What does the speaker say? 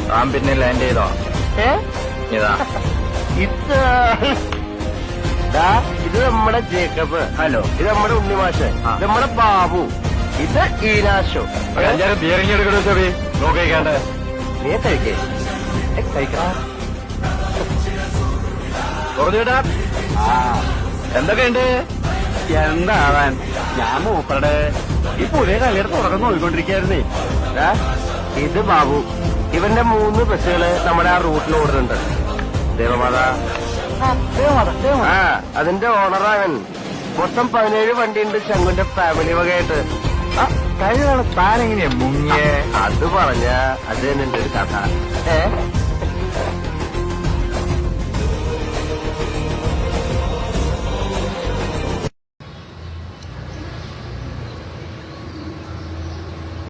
താൻ പിന്നെ ലാൻഡ് ചെയ്തോ? ഇതാ ഇത് നമ്മുടെ ജേക്കബ്. ഹലോ. ഇത് നമ്മുടെ ഉണ്ണിമാഷ്. ഇത് നമ്മുടെ ബാബു. ഇത് ഈനാശോ. അഞ്ചാറ് ബിയറിങ് എടുക്കണോ ചെവി നോക്കിക്കാണ്ട് നീ കഴിക്കേ കഴിക്കാം. തുറന്നുവിടാ. എന്തൊക്കെയുണ്ട്? എന്താവാൻ, ഞാൻ മൂപ്പറുടെ ഈ പുതിയ കളിയുടെ തുറക്കം നോക്കിക്കൊണ്ടിരിക്കുകയായിരുന്നേ. ഇത് ബാബു. ഇവന്റെ 3 ബസ്സുകള് നമ്മുടെ ആ റൂട്ടിൽ ഓടുന്നുണ്ട്. ദേവമാത. അതിന്റെ ഓണറാവൻ. മൊത്തം 17 വണ്ടിയുണ്ട് ശങ്കുന്റെ ഫാമിലി വകയായിട്ട്. കഴിഞ്ഞ താൻ എങ്ങനെയാ മുങ്ങിയേ? അത് പറഞ്ഞ അത് തന്നെ ഒരു കഥ.